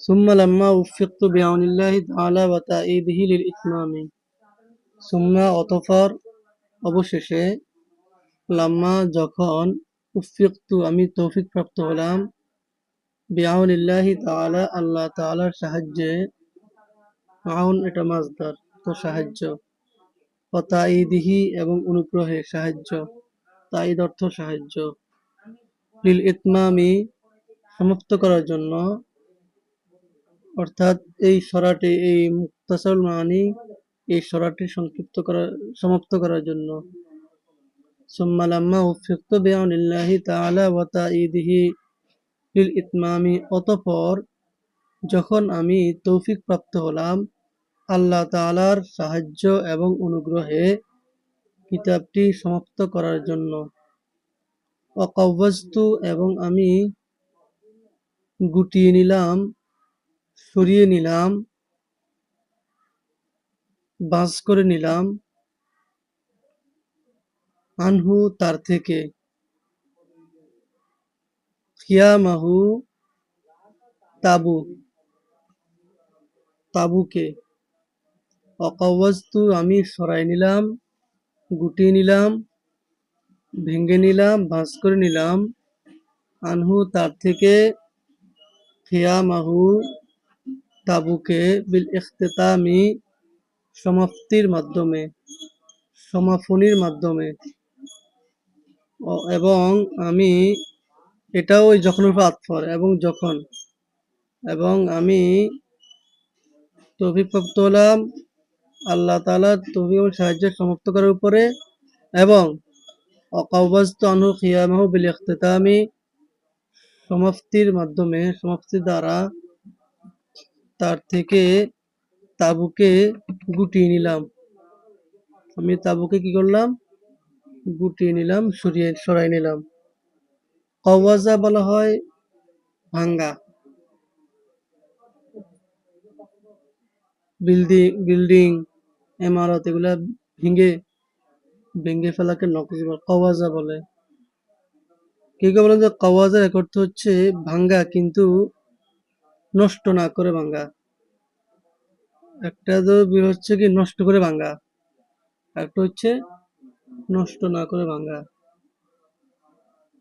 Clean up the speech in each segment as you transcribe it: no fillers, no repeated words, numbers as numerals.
সুম্মা লাম্মা উফিকতু বিআউনিল্লাহি তাআলা ওয়া তাঈদিহি লিল ইতমামি। সুম্মা অতঃপর, অবশেষে, লাম্মা যখন, উফিকতু আমি তৌফিক প্রাপ্ত হলাম, বিআউনিল্লাহি তাআলা আল্লাহ তাআলার সাহায্যে, আউন এটা মাসদার তো সাহায্য, ওয়া তাঈদিহি এবং অনুগ্রহে সাহায্য, তাঈদ অর্থ সাহায্য, লিল ইতমামি সমাপ্ত করার জন্য, অর্থাৎ এই সরাটি এই মুক্তাসারুল মাআনি এই সরাটি সমাপ্ত করার জন্য। সুম্মা লাম্মা উফিকতু বিআউনিল্লাহি তাআলা ওয়া তাঈদিহি লিল ইতমামি অতঃপর যখন আমি তৌফিক প্রাপ্ত হলাম আল্লাহ তাআলার সাহায্য এবং অনুগ্রহে কিতাবটি সমাপ্ত করার জন্য। ওয়া কাওয়াজতু এবং আমি গুটিয়ে নিলাম, সরিয়ে নিলাম, বাজ করে নিলাম, আনহু তার থেকে, খিয়ামাহু তাবুকে, অকাওয়াজতু আমি সরাই নিলাম, গুটিয়ে নিলাম, ভেঙে নিলাম, ভাঁজ করে নিলাম, আনহু তার থেকে, খিয়ামাহু তাবুকে, বিল ইখতিতামি সমাপ্তির মাধ্যমে, সমাপনীর মাধ্যমে, এবং আমি এটাও ওই যখনের উপর আতফর এবং যখন, এবং আমি তৌফিক প্রাপ্ত হলাম আল্লাহ তাআলার তৌফিক এবং সাহায্যের সমাপ্ত করার উপরে, এবং অকাওয়াজতু আনহু খিয়ামাহু বিল ইখতিতামি সমাপ্তির মাধ্যমে, সমাপ্তি দ্বারা তার থেকে তাবুকে গুটিয়ে নিলাম। আমি তাবুকে কি করলাম? গুটিয়ে নিলাম, সরাই নিলাম। কাওয়াজা বলা হয় ভাঙ্গা, বিল্ডিং ইমারত এগুলা ভেঙে ফেলাকে কাওয়াজা বলে। কেউ বলেন যে কাওয়াজার এক অর্থ হচ্ছে ভাঙ্গা কিন্তু নষ্ট না করে ভাঙ্গা। একটা তো হচ্ছে কি নষ্ট করে ভাঙ্গা, একটা হচ্ছে নষ্ট না করে ভাঙ্গা।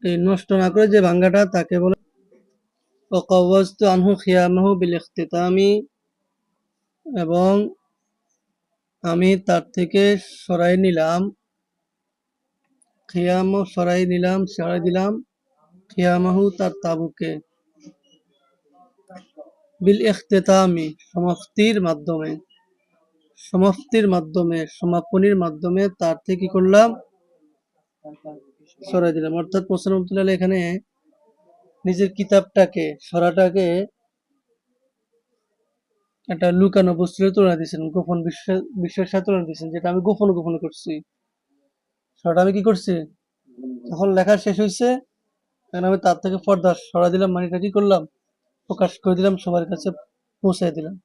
এই নষ্ট না করে যে ভাঙ্গাটা তাকে বলে ওয়াকাওয়াজতু আনহু খিয়ামাহু বিল ইখতিতামি, এবং আমি তার থেকে সরাই নিলাম, সরাই দিলাম, খিয়ামাহু তার তাবুকে, বিল ইখতিতামি সমাপ্তির মাধ্যমে, সমাপনীর মাধ্যমে তার থেকে কি করলাম? সরাই দিলাম। অর্থাৎ মোহসেন রহমতুল্লাহ এখানে নিজের কিতাবটাকে, সরাটাকে একটা লুকানো বস্তুর তুলনা দিয়েছেন, গোপন বিশ্বের সাথে তুলনা দিয়েছেন, যেটা আমি গোপন করছি। সরাটা আমি কি করছি? যখন লেখা শেষ হয়েছে তখন আমি তার থেকে পর্দা সরা দিলাম, মানে এটা কি করলাম? প্রকাশ করে দিলাম, সবার কাছে পৌঁছায় দিলাম।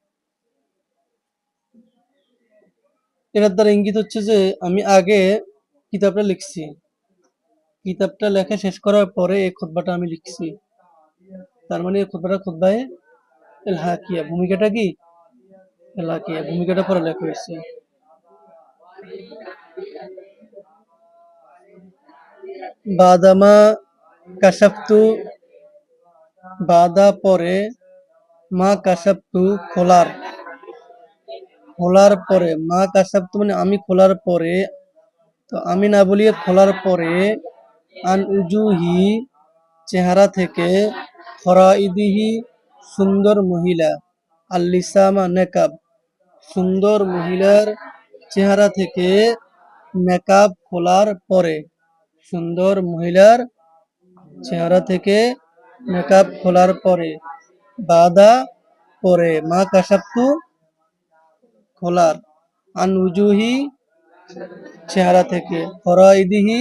এটার দ্বারা ইঙ্গিত হচ্ছে যে আমি আগে কিতাবটা লিখছি, কিতাবটা লেখা শেষ করার পরে এই খুতবাটা আমি লিখছি। তার মানে এই খুতবায়ে ইলহাকিয়া, ভূমিকাটা কি? ইলহাকিয়া, ভূমিকাটা পরে লেখা হয়েছে। বাদামা কাশাফতু, বাদা পরে, মা কাশাফতু খোলার পরে, মা কাশাফতু মানে আমি খোলার পরে, তো আমি না বলিয়ে খোলার পরে, আন উজুহি চেহারা থেকে, ফরাইদিহি সুন্দর মহিলা, আল্লিসামা নেকাব সুন্দর মহিলার চেহারা থেকে, নেকাব খোলার পরে, সুন্দর মহিলার চেহারা থেকে নেকাব খোলার পরে, বাদা পরে, মা কাশাফতু খোলার, আন উজুহি চেহারা থেকে, ফরাইদিহি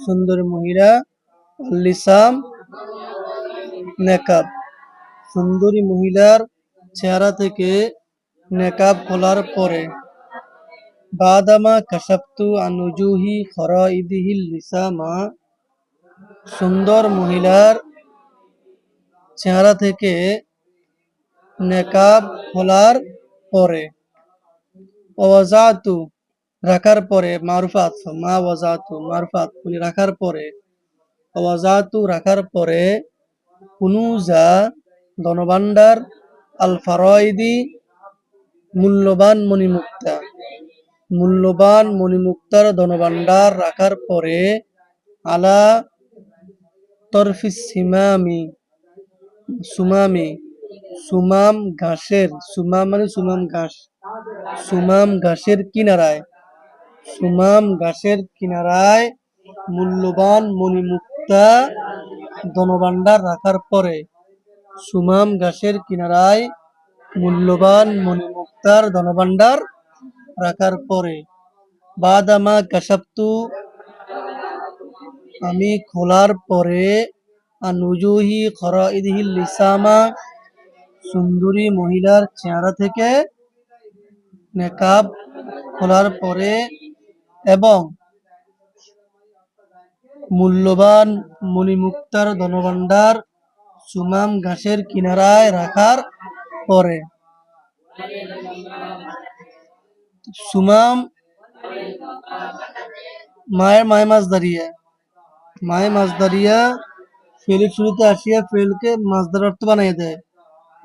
সুন্দর মহিলা, লিসাম নেকাব সুন্দরী মহিলার চেহারা থেকে নেকাব খোলার পরে, বাদামা কাশাফতু আন উজুহি ফরাইদিহি লিসামা সুন্দর মহিলার চেহারা থেকে নেকাব খোলার পরে, ওয়াজাতু রাখার পরে, মারুফাত মা ওয়াজাতু মারুফাত মানে রাখার পরে, ওয়াজাতু রাখার পরে, কুনুজা ধনভাণ্ডার, আল ফারাইদি মূল্যবান মণিমুক্তা, মূল্যবান মণিমুক্তার ধনভাণ্ডার রাখার পরে, আলা তরফিস সিমামি সুমামি সুমাম ঘাসের, সুমাম মানে সুমাম ঘাস, সুমাম ঘাসের কিনারায়, সুমাম ঘাসের কিনারায় মূল্যবান মণিমুক্তা ধনভাণ্ডার রাখার পরে, সুমাম ঘাসের কিনারায় মূল্যবান মণিমুক্তার ধনভাণ্ডার রাখার পরে, বাদামা কাশাবতু আমি খোলার পরে, আনুজুহি খরাইদিহিল লিসামা সুন্দরী মহিলার চেহারা থেকে নেকাব খোলার পরে, এবং মূল্যবান মণিমুক্তার ধনভাণ্ডার সুমাম ঘাসের কিনারায় রাখার পরে, সুমাম মায়ের মায় মাছ দাঁড়িয়ে, মায়ে মাছ দাঁড়িয়া ফেলের শুরুতে আসিয়া ফেলকে মাছদার অর্থ বানাইয়া দেয়।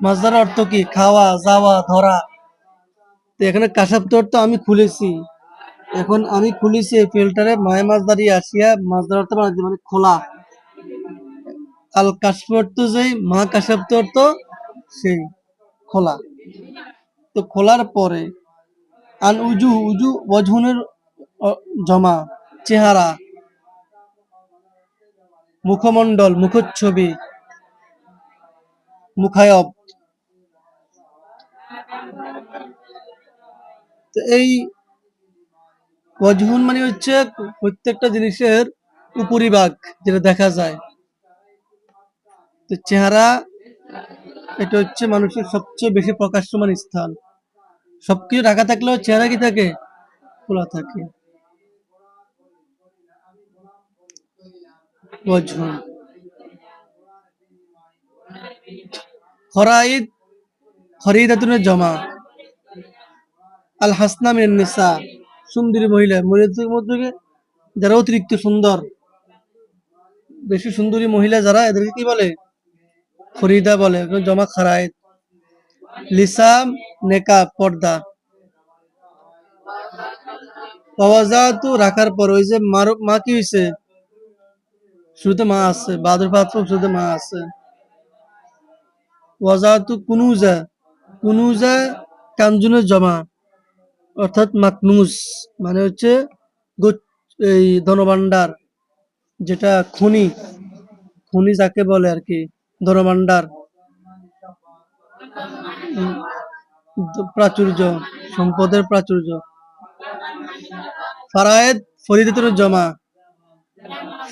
মাছদার অর্থ কি? খাওয়া, যাওয়া, ধরা। তো এখানে কাশাপ্ত অর্থ আমি খুলেছি, এখন আমি খুলেছি এই ফেলটারে, মায়ে মাছ দাঁড়িয়ে আসিয়া মাছদার অর্থ বানাইতে মানে খোলা। আল কাশফ অর্থ যেই, মা কাশাপ্ত অর্থ সেই খোলা। তো খোলার পরে, আন উজু উজু ওয়াজহুনের জমা, চেহারা, মুখমণ্ডল, মুখচ্ছবি, মুখায়ব। তো এই ওয়াজহুন মানে হচ্ছে প্রত্যেকটা জিনিসের উপরিভাগ যেটা দেখা যায়। তো চেহারা এটা হচ্ছে মানুষের সবচেয়ে বেশি প্রকাশ্যমান স্থান। সবকিছু ঢাকা থাকলেও চেহারা কি থাকে? খোলা থাকে। ওয়াজহুন। খরাইদ খরিদাতুনের জমা, আল হাসনা মিনান নিসা সুন্দরী মহিলা, মহিলাদের মধ্যে যারা অতিরিক্ত সুন্দর, বেশি সুন্দরী মহিলা যারা, এদেরকে কি বলে? খরিদা বলে, জমা খরাইদ। লিসাম নেকাব পর্দা, ওয়াজাতু রাখার পর, ওই যে মা কি হয়েছে? শুরুতে মা আছে, বাদুর পাত্র শুরুতে মা আছে। ওয়াজাতু কুনুজা, কুনুজা কাঞ্জুনের জমা, অর্থাৎ মাকনুজ মানে হচ্ছে এই ধনভাণ্ডার, যেটা খনি, খনি যাকে বলে আর কি, ধনভাণ্ডার, প্রাচুর্য, সম্পদের প্রাচুর্য। ফারায়েদ ফরিদাতুর জমা,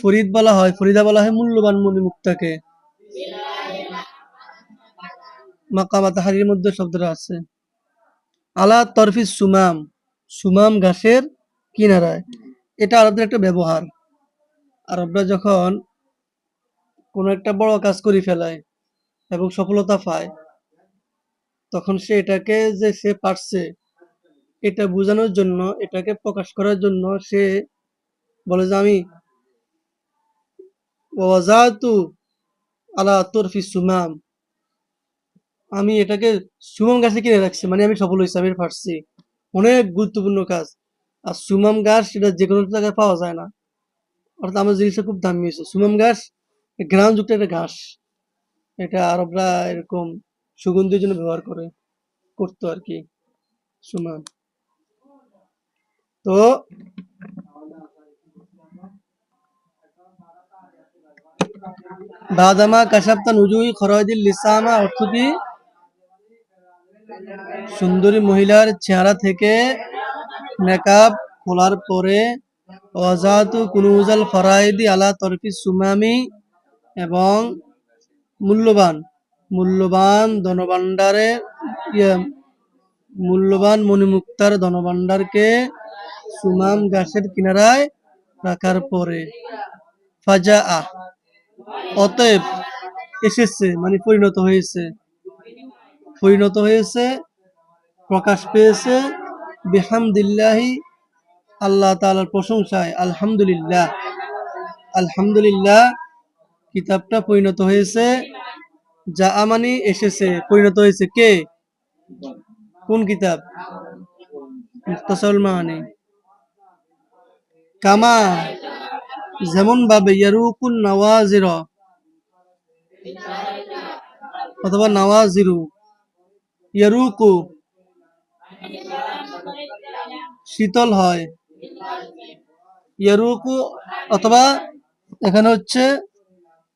ফরিদ বলা হয়, ফরিদা বলা হয় মূল্যবান মণিমুক্তাকে। মাকামাত হারির মধ্যে শব্দটা আছে। আলা তরফিস সুমাম, সুমাম ঘাসের কিনারায়। এটা আরবদের একটা ব্যবহার। আরবরা যখন কোনো একটা বড় কাজ করে ফেলায় এবং সফলতা পায়, তখন সে এটাকে যে সে পারছে এটা বোঝানোর জন্য, এটাকে প্রকাশ করার জন্য সে বলে যে আমি ওয়াজাতু আলা তরফি সুমাম, আমি এটাকে সুমাম গাছে কিনে রাখছি, মানে আমি সফল হয়েছি, আমি পারছি। অনেক গুরুত্বপূর্ণ কাজ। আর সুমাম গাছ সেটা যে কোনো জায়গায় পাওয়া যায় না, অর্থাৎ আমার জিনিসটা খুব দামি হয়েছে। সুমাম গাছ ঘ্রাণযুক্ত একটা ঘাস, এটা আরবরা এরকম সুগন্ধির জন্য ব্যবহার করতো আর কি, সুমাম। তো বাদামা কাশাবতা নুজুই খরাইদিল লিসামা অর্থ কি? সুন্দরী মহিলার চেহারা থেকে নেকাব খোলার পরে, ওয়াজাতু কুনুজাল ফারাইদি আলা তরফি সুমামি, এবং মূল্যবান মূল্যবান ধনভাণ্ডারে, মূল্যবান মণিমুক্তার ধনভাণ্ডারকে সুমাম গাছের কিনারায় রাখার পরে, ফাজা অতএব এসেছে মানে পরিণত হয়েছে, পরিণত হয়েছে, প্রকাশ পেয়েছে বিহামদিল্লাহি, আল্লাহ তাআলার প্রশংসায়। আলহামদুলিল্লাহ, আলহামদুলিল্লাহ কিতাবটা পরিণত হয়েছে, যা আমানি এসেছে, পরিণত হয়েছে কে? কোন কিতাব? মুখতাসারুল মাআনি। কামা, যেমন ভাবে, ইয়ারুকুন নাওয়াজির অথবা নাওয়াজিরু, ইয়ারুকু শীতল হয়, ইয়ারুকু অথবা এখানে হচ্ছে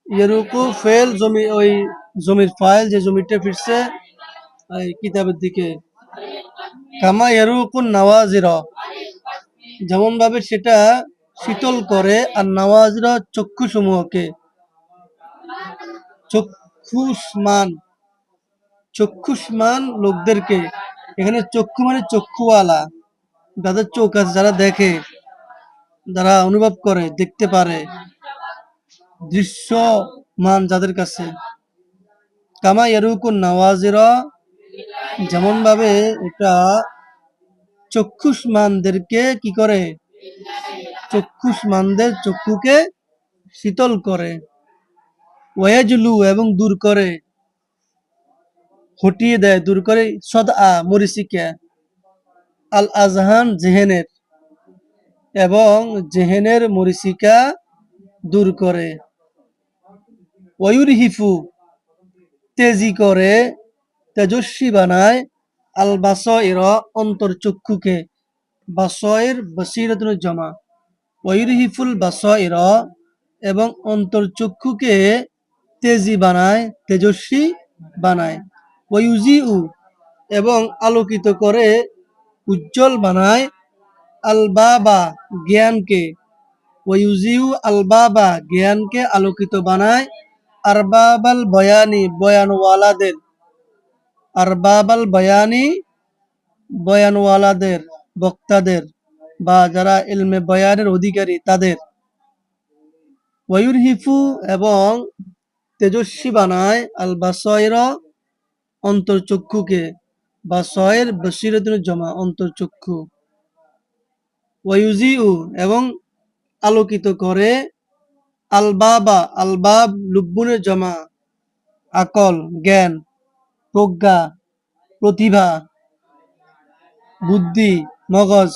ইয়ারুকু ফেল জমি, ওই জমির ফাইল, যে জমিটা ফিরছে এই কিতাবের দিকে। কামা ইয়ারুকুন নাওয়াজির, যেমন ভাবে সেটা শীতল করে, আর নাওয়াজির চক্ষু সমূহকে, চক্ষুষ্মান, চক্ষুষ্মান লোকদেরকে। এখানে চক্ষু মানে চক্ষুওয়ালা, যাদের চোখ আছে, যারা দেখে, যারা অনুভব করে, দেখতে পারে, দৃশ্যমান যাদের কাছে। কামা ইয়ারুকুন নাওয়াজির, যেমন ভাবে এটা চক্ষুষ্মানদেরকে কি করে? চক্ষুষ্মানদের চক্ষুকে শীতল করে। ওয়াজলু, এবং দূর করে, হটিয়ে দেয়, দূর করে, সদআ মরিচিকা, আল আজহান জেহেনের, এবং জেহেনের মরিচিকা দূর করে। ওয়ুরহিফু, তেজি করে, তেজস্বী বানায়, আল বাসাইর, অন্তরচক্ষুকে, বাসাইর বসিরাতুল জামা, ওয়ুরহিফুল বাসাইর, এবং অন্তরচক্ষুকে তেজি বানায়, তেজস্বী বানায়। ওয়ুজিউ, এবং আলোকিত করে, উজ্জ্বল বানায়, আল বাবা জ্ঞানকে, ওয়ুজিউ আল বাবা জ্ঞানকে আলোকিত বানায়, আরবাবাল বয়ানি বয়ানওয়ালাদের, আরবাবাল বয়ানি বয়ানওয়ালাদের, বক্তাদের, বা যারা ইলমে বয়ানের অধিকারী তাদের। ওয়ুরহিফু, এবং তেজস্বী বানায়, আল বাসাইর, অন্তরচক্ষুকে, বাসাইর বসিরাতুল জামা, অন্তরচক্ষু। ওয়ুজিউ, এবং আলোকিত করে, আল বাবা, আল বাব লুব্বুনের জমা, আকল, জ্ঞান, প্রজ্ঞা, প্রতিভা, বুদ্ধি, মগজ।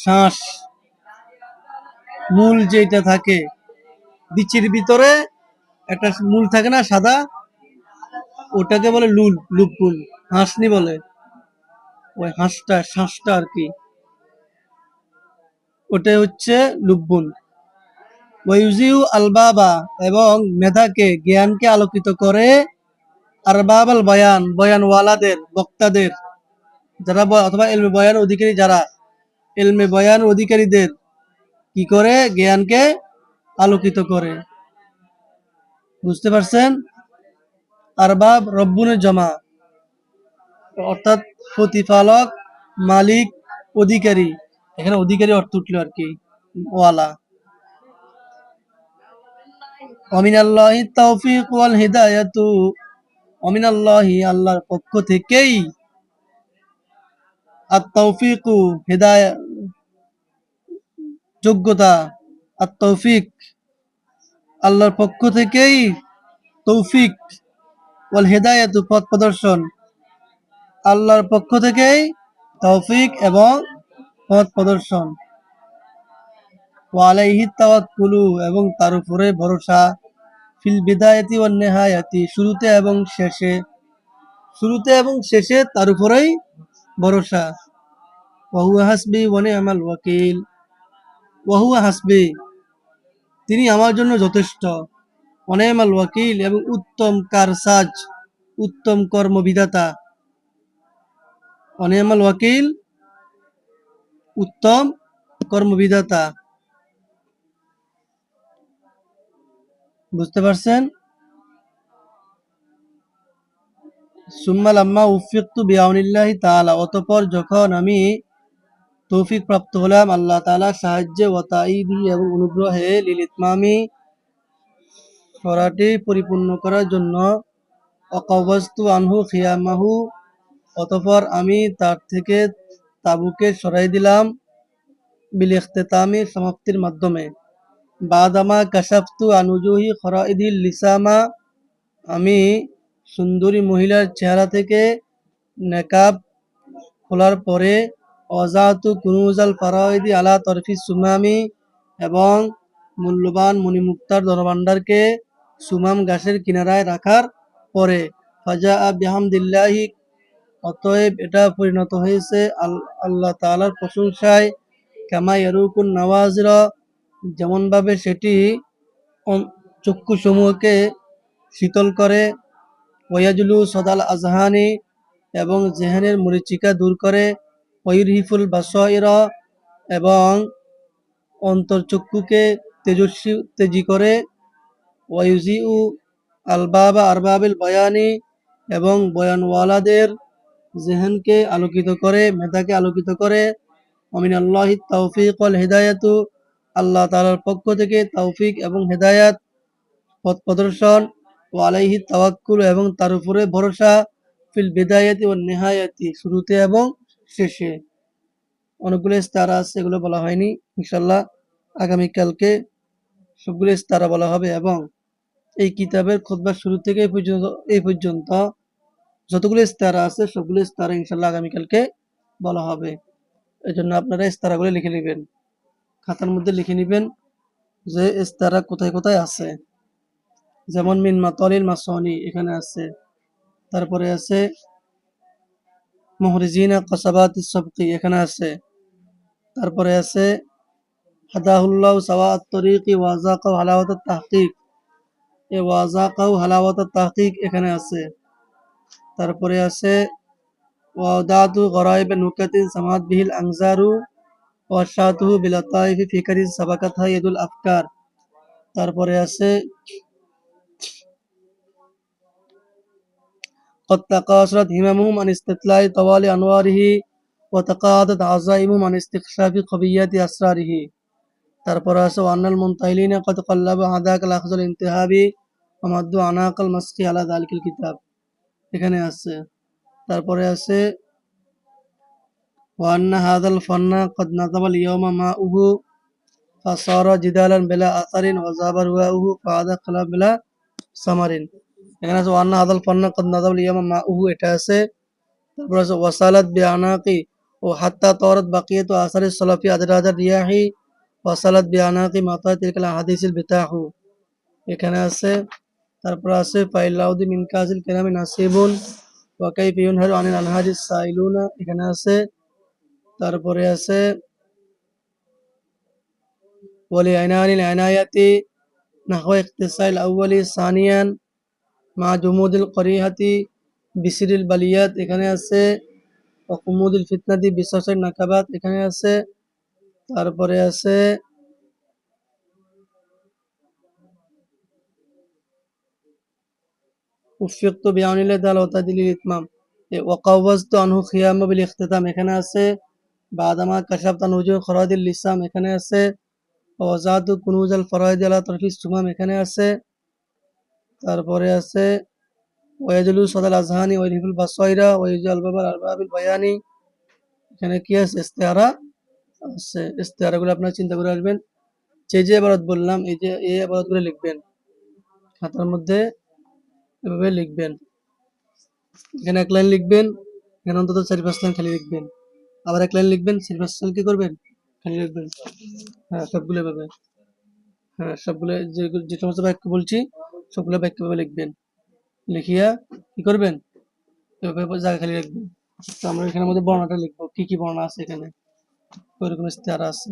শ্বাস, মূল যেটা থাকে বিচির ভিতরে, একটা মূল থাকে না সাদা, ওটাকে বলে লুল, লুব্বুন, হাঁসনি বলে, ওই হাঁসটা, শ্বাসটা আর কি, ওটাই হচ্ছে লুব্বুন। ওয়ুজিউ আল বাবা, এবং মেধাকে, জ্ঞানকে আলোকিত করে, আর বাবাল বয়ান, বয়ানওয়ালাদের, বক্তাদের, যারা অথবা এলমে বয়ান অধিকারী, যারা এলমে বয়ান অধিকারীদের কি করে? জ্ঞানকে আলোকিত করে। বুঝতে পারছেন? আরবাব রব্বুনের জমা, অর্থাৎ প্রতিপালক, মালিক, অধিকারী। এখানে অধিকারী অর্থ উঠলো আর কি, ওয়ালা। অমিনাল্লাহি তাওফিক ওয়াল হিদায়াতু, অমিনাল্লাহি, আল্লাহর পক্ষ থেকেই, আত তৌফিকু, হিদায়াত, যোগ্যতা, আত তৌফিক, আল্লাহর পক্ষ থেকেই তৌফিক, ওয়াল হিদায়াতু, পথ প্রদর্শন, আল্লাহর পক্ষ থেকেই তৌফিক এবং পথ প্রদর্শন। ওয়া আলাইহি তাওয়াক্কুলু, এবং তার উপরে ভরসা, ফিল বিদায়াতি ওয়ান নিহায়াতি, শুরুতে এবং শেষে, শুরুতে এবং শেষে তার উপরেই ভরসা। ওয়া হুয়া হাসবি ওয়া নি'মাল ওয়াকিল, ওয়া হুয়া হাসবি, তিনি আমার জন্য যথেষ্ট, ওয়া নি'মাল ওয়াকিল, এবং উত্তম কারসাজ, উত্তম কর্মবিধাতা। ওয়া নি'মাল ওয়াকিল, উত্তম কর্মবিধাতা। বুঝতে পারছেন? সুম্মা লাম্মা উফিকতু বিআউনিল্লাহি তাআলা, অতঃপর যখন আমি তৌফিক প্রাপ্ত হলাম আল্লাহ তাআলার সাহায্যে ওয়া তাঈদি এবং অনুগ্রহে লিল ইতমামি সূরাটি পরিপূর্ণ করার জন্য ওয়াকাওয়াজতু আনহু খিয়ামাহু অতঃপর আমি তার থেকে তাঁবুকে সরাই দিলাম বিল ইখতিতামি সমাপ্তির মাধ্যমে বাদামা কাশাফতু আন উজুহি খরাইদিল লিসামা আমি সুন্দরী মহিলার চেহারা থেকে নেকাব খোলার পরে অজাতু কুনুজাল ফারাইদি আলা তরফি সুমামি এবং মূল্যবান মণিমুক্তার ধনভাণ্ডারকে সুমাম গাছের কিনারায় রাখার পরে ফাজা বিহামদিল্লাহি অতএব এটা পরিণত হয়েছে আল্লাহ তাআলার প্রশংসায় কামা ইয়ারুকুন নওয়াজিরা যেমনভাবে সেটি চক্ষুসমূহকে শীতল করে ওয়াজলু সদাল আজহানি এবং জেহেনের মরিচিকা দূর করে ওয়ুরহিফুল বাসাইরা এবং অন্তর্চক্ষুকে তেজি করে ওয়াইজিউ আলবাবা আরবাবিল বয়ানি এবং বয়ানওয়ালাদের জেহেনকে আলোকিত করে মেধাকে আলোকিত করে অমিনাল্লাহি তৌফিক ওয়াল হিদায়াতু আল্লাহ তাআলার পক্ষ থেকে তৌফিক এবং হেদায়াত পথ প্রদর্শন ও আলাইহি তাওয়াক্কুল এবং তার উপরে ভরসা ফিল বিদায়াতি ওয়ান নিহায়াতি শুরুতে এবং শেষে অনেকগুলো ইস্তারা আছে এগুলো বলা হয়নি ইনশাআল্লাহ আগামীকালকে সবগুলো ইস্তারা বলা হবে এবং এই কিতাবের খুতবার শুরু থেকে এই পর্যন্ত যতগুলো ইস্তারা আছে সবগুলো ইস্তারা ইনশাআল্লাহ আগামীকালকে বলা হবে এজন্য আপনারা ইস্তারাগুলো লিখে নেবেন খাতার মধ্যে লিখে নেবেন যে ইস্তারা কোথায় কোথায় আছে যেমন মিন মাতালিল মাসানি এখানে আছে তারপরে আছে মুহরিজিনা কাসাবাতিস সাবকি এখানে আছে তারপরে আছে হাদাহুল্লাহু সাওয়াত তরিকি ওয়াজাকাউ হালাওয়াতাত তাহকিক এই ওয়াজাকাউ হালাওয়াতাত তাহকিক এখানে আছে তারপরে আছে ওয়াদাতু গরাইব নুকাতিন সামাত বিহিল আনজারু ওয়াশাতুহু বিলাতাইফি ফিকারিন সাবাকাতহা ইয়াদুল আফকার তারপরে আছে قد تقاصرت هممهم عن استطلاع طوال أنواره وتقاعدت عزائمهم عن استكشاف خبيات أسراره তারপর আছে ওয়ান্নাল মুনতাহিলিনা কদ কাল্লাবা হাদাকাল আখজাল ইনতিহাবি ওয়া মাদ্দু আনাকাল মাসকি আলা যালিকাল কিতাব এখানে আছে তারপরে আছে ওয়ান্না হাদাল ফান্না কদ নাযাবাল ইয়াওমা মাউহু ফাসারা জিদালান বিলা আসারিন ওয়া যাবার ওয়াহু ফাআদা খালাম বিলা সামারিন এখানে আছে ওয়ান্না হাদাল ফান্না কদ নাযাবাল ইয়াওমা মাউহু এটা আছে তারপর আছে ওয়াসালাত বিআনাকি ও হাত্তা তাওরাত বাকিয়াতু আসারিস সালাফি আদরাজার রিয়াহি ওয়াসালাত বিআনাকি মাতা তিলকাল হাদিসিল বিতাহু এখানে আছে তারপর আছে ফাইলাউদি মিন কাজিল কালামি নাসিবুন ওয়া কাইফা ইউনহারু আনিল আনহারিস সাইলুনা এখানে আছে তারপরে আছে ওয়ালি আইনানিল আইনায়াতি নাহওয়া ইখতিসাইল আউয়ালি সানিয়ান মা জুমুদিল করিহাতি বিসরিল বালিয়াত এখানে আছে ওয়া কুমুদিল ফিতনাতি বিসাসাইল নাকাবাত এখানে আছে তারপরে আছে উফিকতু বিআউনিল্লাহি তাআলা ওয়া তাদিলিল ইতমাম ওয়া কাওয়াজতু আনহু খিয়ামা বিল ইখতিতাম এখানে আছে বাদামা কাশাফতান উজু খরাদিল লিসাম এখানে আছে ওয়াজাতু কুনুজাল ফারাইদ আলা তরফিস সুমাম এখানে আছে তারপরে আছে ওয়াজলু সাদাল আজহানি ওয়াইহিফুল বাসাইরা ওয়াইজাল বাবার আরবাবিল বায়ানি এখানে কি আছে ইস্তিআরা আছে ইস্তিআরাগুলো আপনারা চিন্তা করে আসবেন যে ইবারত বললাম এই যে এই ইবারতগুলো লিখবেন খাতার মধ্যে এভাবে লিখবেন এখানে এক লাইন লিখবেন এখানে অন্তত 4-5 লাইন খালি লিখবেন আবার এক লাইন লিখবেন 4-5 লাইন কি করবেন খালি লিখবেন হ্যাঁ সবগুলো এভাবে হ্যাঁ সবগুলো যে সমস্ত বাক্য বলছি সবগুলো বাক্য এভাবে লিখবেন লিখিয়া কি করবেন এভাবে জায়গা খালি রাখবেন তো আমরা এখানের মধ্যে বর্ণনাটা লিখবো কি কি বর্ণনা আছে এখানে ওইরকম ইস্তিআরা আছে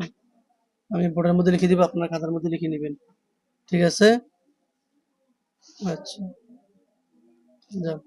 আমি বোর্ডের মধ্যে লিখে দিব আপনার খাতার মধ্যে লিখে নেবেন ঠিক আছে আচ্ছা যাও